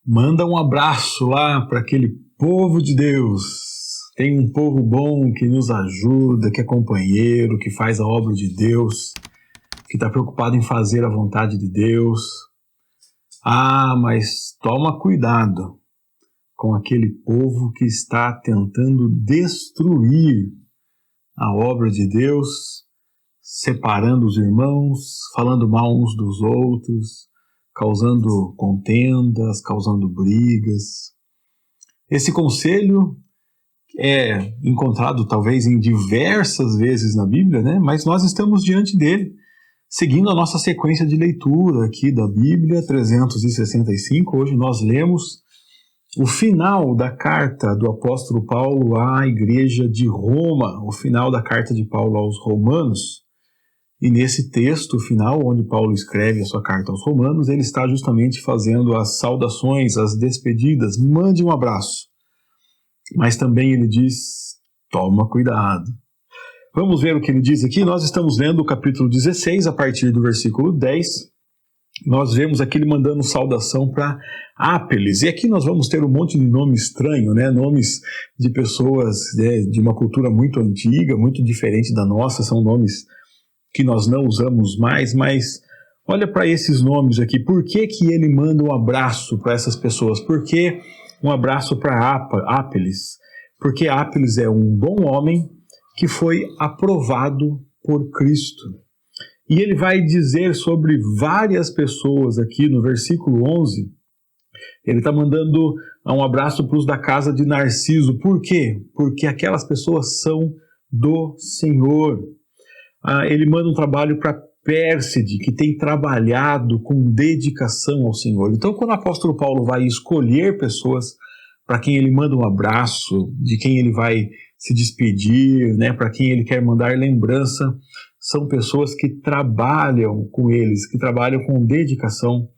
Manda um abraço lá para aquele povo de Deus. Tem um povo bom que nos ajuda, que é companheiro, que faz a obra de Deus, que está preocupado em fazer a vontade de Deus. Mas toma cuidado com aquele povo que está tentando destruir a obra de Deus, separando os irmãos, falando mal uns dos outros, causando contendas, causando brigas. Esse conselho é encontrado talvez em diversas vezes na Bíblia, né? Mas nós estamos diante dele, seguindo a nossa sequência de leitura aqui da Bíblia 365. Hoje nós lemos o final da carta do apóstolo Paulo à igreja de Roma, o final da carta de Paulo aos Romanos. E nesse texto final, onde Paulo escreve a sua carta aos Romanos, ele está justamente fazendo as saudações, as despedidas, mande um abraço. Mas também ele diz, toma cuidado. Vamos ver o que ele diz aqui. Nós estamos lendo o capítulo 16, a partir do versículo 10. Nós vemos aqui ele mandando saudação para Ápeles. E aqui nós vamos ter um monte de nome estranho, né? Nomes de pessoas de uma cultura muito antiga, muito diferente da nossa. São nomes que nós não usamos mais, mas olha para esses nomes aqui. Por que ele manda um abraço para essas pessoas? Por que um abraço para Ápeles? Porque Ápeles é um bom homem que foi aprovado por Cristo. E ele vai dizer sobre várias pessoas aqui no versículo 11. Ele está mandando um abraço para os da casa de Narciso. Por quê? Porque aquelas pessoas são do Senhor. Ele manda um trabalho para Pérside, que tem trabalhado com dedicação ao Senhor. Então, quando o apóstolo Paulo vai escolher pessoas para quem ele manda um abraço, de quem ele vai se despedir, né, para quem ele quer mandar lembrança, são pessoas que trabalham com eles, que trabalham com dedicação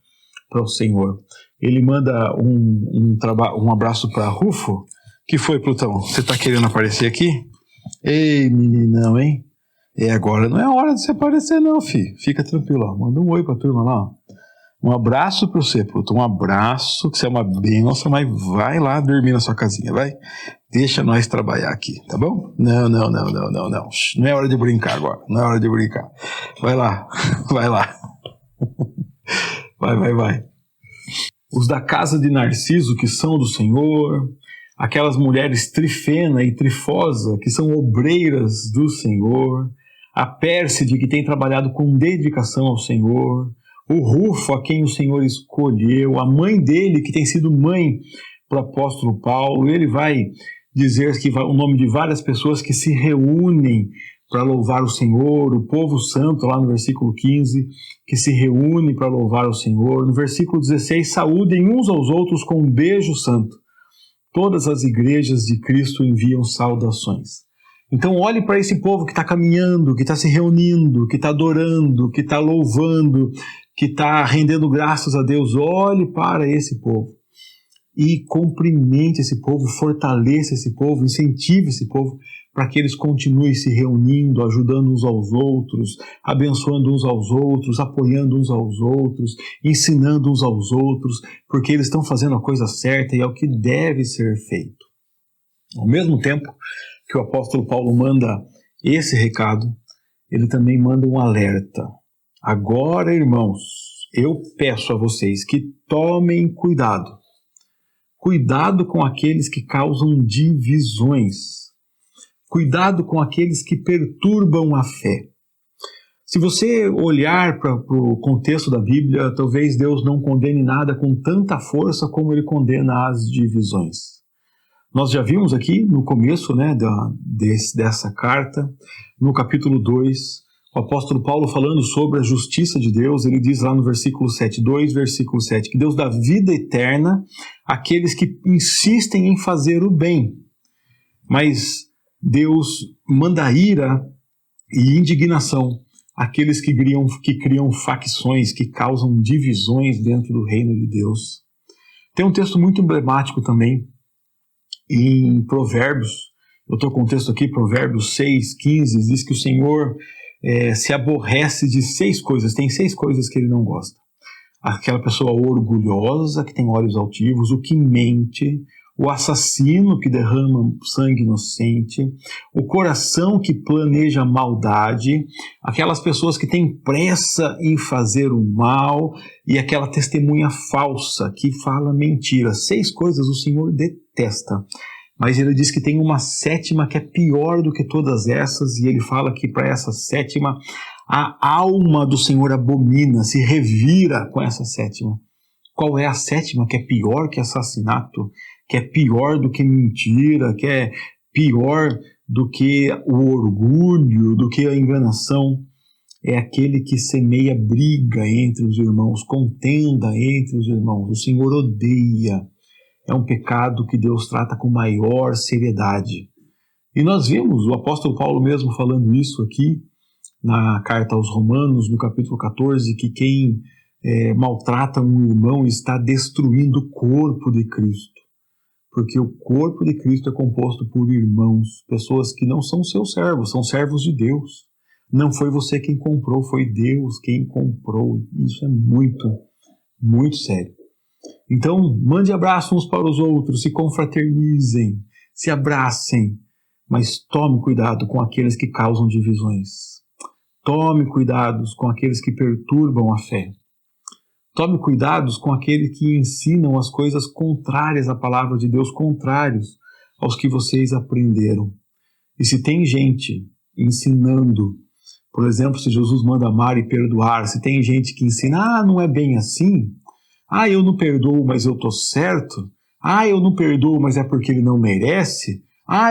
para o Senhor. Ele manda um abraço para Rufo. Que foi, Plutão? Você está querendo aparecer aqui? Ei, meninão, hein? Agora não é hora de você aparecer não, filho. Fica tranquilo, ó. Manda um oi pra turma lá, ó. Um abraço pra você, Plutão. Um abraço, que você é uma bênção, mas vai lá dormir na sua casinha, vai. Deixa nós trabalhar aqui, tá bom? Não. Não é hora de brincar agora. Não é hora de brincar. Vai lá. Vai lá. Vai. Os da casa de Narciso, que são do Senhor. Aquelas mulheres Trifena e Trifosa, que são obreiras do Senhor. A Pérside, que tem trabalhado com dedicação ao Senhor. O Rufo, a quem o Senhor escolheu. A mãe dele, que tem sido mãe para o apóstolo Paulo. Ele vai dizer que o nome de várias pessoas que se reúnem para louvar o Senhor. O povo santo, lá no versículo 15, que se reúne para louvar o Senhor. No versículo 16, saúdem uns aos outros com um beijo santo. Todas as igrejas de Cristo enviam saudações. Então olhe para esse povo que está caminhando, que está se reunindo, que está adorando, que está louvando, que está rendendo graças a Deus. Olhe para esse povo e cumprimente esse povo, fortaleça esse povo, incentive esse povo para que eles continuem se reunindo, ajudando uns aos outros, abençoando uns aos outros, apoiando uns aos outros, ensinando uns aos outros, porque eles estão fazendo a coisa certa e é o que deve ser feito. Ao mesmo tempo que o apóstolo Paulo manda esse recado, ele também manda um alerta. Agora, irmãos, eu peço a vocês que tomem cuidado. Cuidado com aqueles que causam divisões. Cuidado com aqueles que perturbam a fé. Se você olhar para o contexto da Bíblia, talvez Deus não condene nada com tanta força como ele condena as divisões. Nós já vimos aqui no começo, né, dessa carta, no capítulo 2, o apóstolo Paulo falando sobre a justiça de Deus. Ele diz lá no versículo 7, 2, versículo 7, que Deus dá vida eterna àqueles que insistem em fazer o bem. Mas Deus manda ira e indignação àqueles que criam facções, que causam divisões dentro do reino de Deus. Tem um texto muito emblemático também, em Provérbios. Eu estou com o texto aqui, Provérbios 6, 15, diz que o Senhor se aborrece de 6 coisas. Tem 6 coisas que ele não gosta. aquela pessoa orgulhosa que tem olhos altivos, o que mente, o assassino que derrama sangue inocente, o coração que planeja maldade, aquelas pessoas que têm pressa em fazer o mal e aquela testemunha falsa que fala mentira. 6 coisas o Senhor detesta. Mas ele diz que tem uma 7ª que é pior do que todas essas, e ele fala que para essa 7ª a alma do Senhor abomina, se revira com essa 7ª. Qual é a 7ª que é pior que assassinato, que é pior do que mentira, que é pior do que o orgulho, do que a enganação? É aquele que semeia briga entre os irmãos, contenda entre os irmãos. O Senhor odeia. É um pecado que Deus trata com maior seriedade. E nós vimos o apóstolo Paulo mesmo falando isso aqui, na carta aos Romanos, no capítulo 14, que quem maltrata um irmão está destruindo o corpo de Cristo. Porque o corpo de Cristo é composto por irmãos, pessoas que não são seus servos, são servos de Deus. Não foi você quem comprou, foi Deus quem comprou. Isso é muito, muito sério. Então, mande abraços uns para os outros, se confraternizem, se abracem, mas tome cuidado com aqueles que causam divisões. Tome cuidados com aqueles que perturbam a fé. Tome cuidados com aqueles que ensinam as coisas contrárias à palavra de Deus, contrários aos que vocês aprenderam. E se tem gente ensinando, por exemplo, se Jesus manda amar e perdoar, se tem gente que ensina, não é bem assim, eu não perdoo, mas eu estou certo, eu não perdoo, mas é porque ele não merece,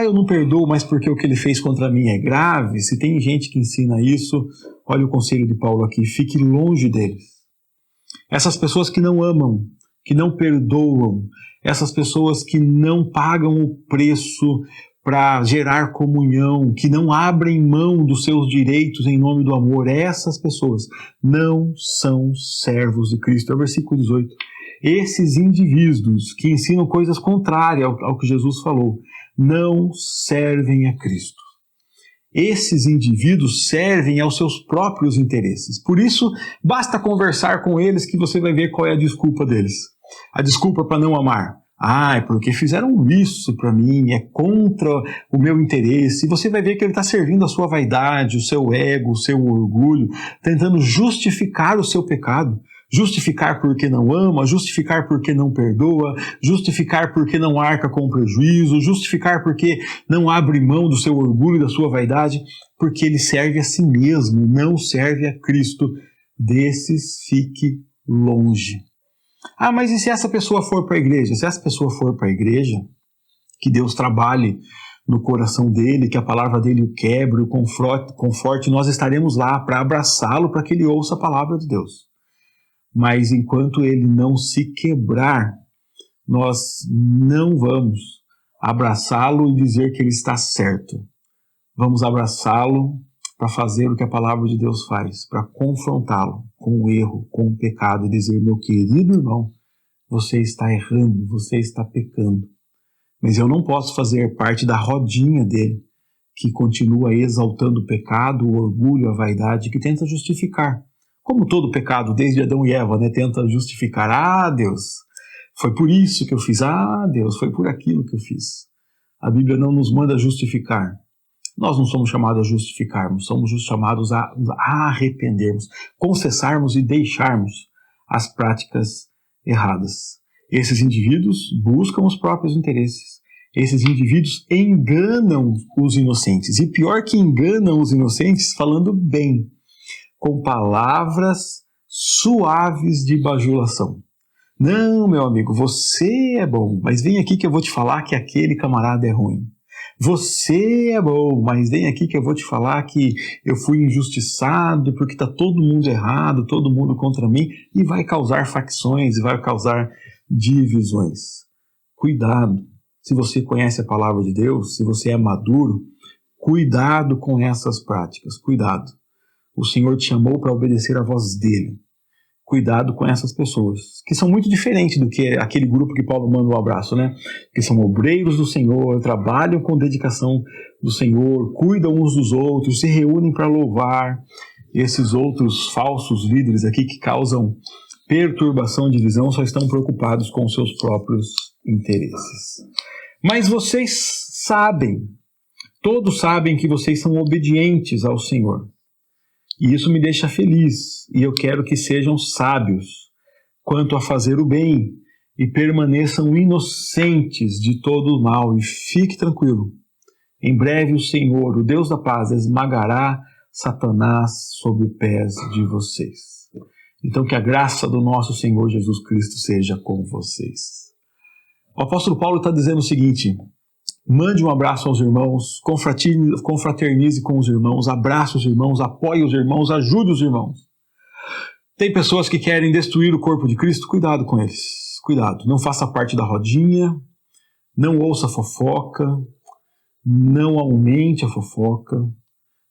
eu não perdoo, mas porque o que ele fez contra mim é grave. Se tem gente que ensina isso, olha o conselho de Paulo aqui, fique longe deles. Essas pessoas que não amam, que não perdoam, essas pessoas que não pagam o preço para gerar comunhão, que não abrem mão dos seus direitos em nome do amor, essas pessoas não são servos de Cristo. É o versículo 18. Esses indivíduos que ensinam coisas contrárias ao que Jesus falou, não servem a Cristo. Esses indivíduos servem aos seus próprios interesses. Por isso, basta conversar com eles que você vai ver qual é a desculpa deles. A desculpa para não amar. É porque fizeram isso para mim, é contra o meu interesse. E você vai ver que ele está servindo a sua vaidade, o seu ego, o seu orgulho, tentando justificar o seu pecado. Justificar porque não ama, justificar porque não perdoa, justificar porque não arca com prejuízo, justificar porque não abre mão do seu orgulho e da sua vaidade, porque ele serve a si mesmo, não serve a Cristo. Desses fique longe. Mas e se essa pessoa for para a igreja? Se essa pessoa for para a igreja, que Deus trabalhe no coração dele, que a palavra dele o quebre, o conforte, nós estaremos lá para abraçá-lo, para que ele ouça a palavra de Deus. Mas enquanto ele não se quebrar, nós não vamos abraçá-lo e dizer que ele está certo. Vamos abraçá-lo para fazer o que a palavra de Deus faz, para confrontá-lo com o erro, com o pecado e dizer, meu querido irmão, você está errando, você está pecando. Mas eu não posso fazer parte da rodinha dele, que continua exaltando o pecado, o orgulho, a vaidade, que tenta justificar. Como todo pecado, desde Adão e Eva, tenta justificar. Deus, foi por isso que eu fiz. Deus, foi por aquilo que eu fiz. A Bíblia não nos manda justificar. Nós não somos chamados a justificarmos, somos chamados a arrependermos, confessarmos e deixarmos as práticas erradas. Esses indivíduos buscam os próprios interesses. Esses indivíduos enganam os inocentes. E pior que enganam os inocentes, falando bem, com palavras suaves de bajulação. Não, meu amigo, você é bom, mas vem aqui que eu vou te falar que aquele camarada é ruim. Você é bom, mas vem aqui que eu vou te falar que eu fui injustiçado porque está todo mundo errado, todo mundo contra mim, e vai causar facções, e vai causar divisões. Cuidado, se você conhece a palavra de Deus, se você é maduro, cuidado com essas práticas, cuidado. O Senhor te chamou para obedecer à voz dele. Cuidado com essas pessoas, que são muito diferentes do que aquele grupo que Paulo manda um abraço, Que são obreiros do Senhor, trabalham com dedicação do Senhor, cuidam uns dos outros, se reúnem para louvar. Esses outros falsos líderes aqui que causam perturbação, divisão, só estão preocupados com seus próprios interesses. Mas vocês sabem, todos sabem que vocês são obedientes ao Senhor. E isso me deixa feliz, e eu quero que sejam sábios quanto a fazer o bem e permaneçam inocentes de todo o mal. E fique tranquilo, em breve o Senhor, o Deus da paz, esmagará Satanás sob os pés de vocês. Então que a graça do nosso Senhor Jesus Cristo seja com vocês. O apóstolo Paulo está dizendo o seguinte: mande um abraço aos irmãos, confraternize com os irmãos, abrace os irmãos, apoie os irmãos, ajude os irmãos. Tem pessoas que querem destruir o corpo de Cristo, cuidado com eles, cuidado. Não faça parte da rodinha, não ouça fofoca, não aumente a fofoca.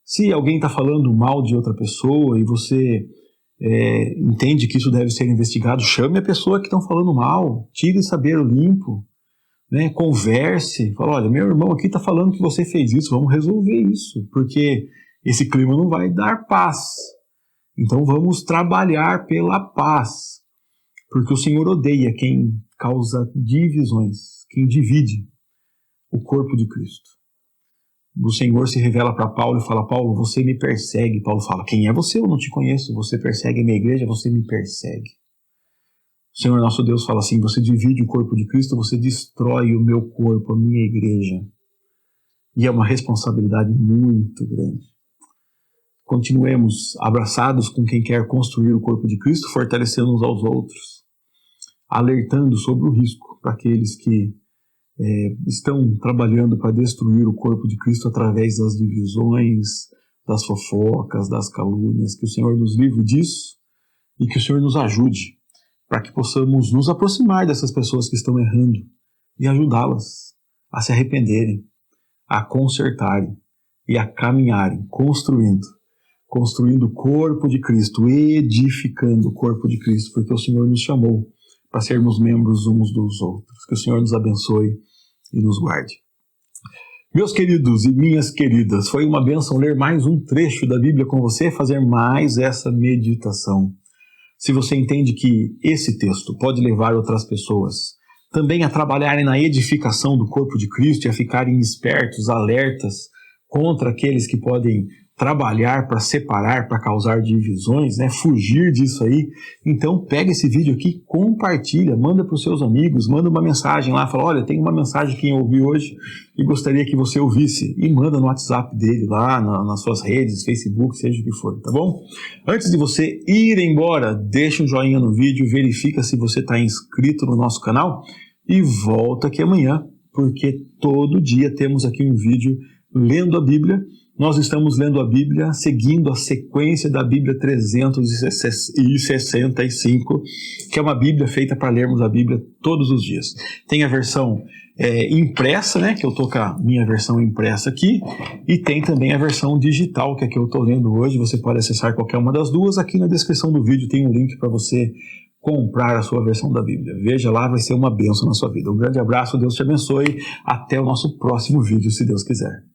Se alguém está falando mal de outra pessoa e você entende que isso deve ser investigado, chame a pessoa que estão falando mal, tire saber limpo. Né, converse, fala, olha, meu irmão aqui está falando que você fez isso, vamos resolver isso, porque esse clima não vai dar paz. Então vamos trabalhar pela paz, porque o Senhor odeia quem causa divisões, quem divide o corpo de Cristo. O Senhor se revela para Paulo e fala, Paulo, você me persegue. Paulo fala, quem é você? Eu não te conheço. Você persegue a minha igreja, você me persegue. O Senhor nosso Deus fala assim, você divide o corpo de Cristo, você destrói o meu corpo, a minha igreja. E é uma responsabilidade muito grande. Continuemos abraçados com quem quer construir o corpo de Cristo, fortalecendo uns aos outros, alertando sobre o risco para aqueles que estão trabalhando para destruir o corpo de Cristo através das divisões, das fofocas, das calúnias. Que o Senhor nos livre disso e que o Senhor nos ajude para que possamos nos aproximar dessas pessoas que estão errando e ajudá-las a se arrependerem, a consertarem e a caminharem, construindo o corpo de Cristo, edificando o corpo de Cristo, porque o Senhor nos chamou para sermos membros uns dos outros. Que o Senhor nos abençoe e nos guarde. Meus queridos e minhas queridas, foi uma bênção ler mais um trecho da Bíblia com você, fazer mais essa meditação. Se você entende que esse texto pode levar outras pessoas também a trabalharem na edificação do corpo de Cristo e a ficarem espertos, alertas contra aqueles que podem trabalhar para separar, para causar divisões, né? Fugir disso aí, então pega esse vídeo aqui, compartilha, manda para os seus amigos, manda uma mensagem lá, fala, olha, tem uma mensagem que eu ouvi hoje e gostaria que você ouvisse, e manda no WhatsApp dele lá, nas suas redes, Facebook, seja o que for, tá bom? Antes de você ir embora, deixa um joinha no vídeo, verifica se você está inscrito no nosso canal e volta aqui amanhã, porque todo dia temos aqui um vídeo lendo a Bíblia. Nós estamos lendo a Bíblia, seguindo a sequência da Bíblia 365, que é uma Bíblia feita para lermos a Bíblia todos os dias. Tem a versão impressa, né, que eu estou com a minha versão impressa aqui, e tem também a versão digital, que é a que eu estou lendo hoje. Você pode acessar qualquer uma das duas. Aqui na descrição do vídeo tem um link para você comprar a sua versão da Bíblia. Veja lá, vai ser uma bênção na sua vida. Um grande abraço, Deus te abençoe. Até o nosso próximo vídeo, se Deus quiser.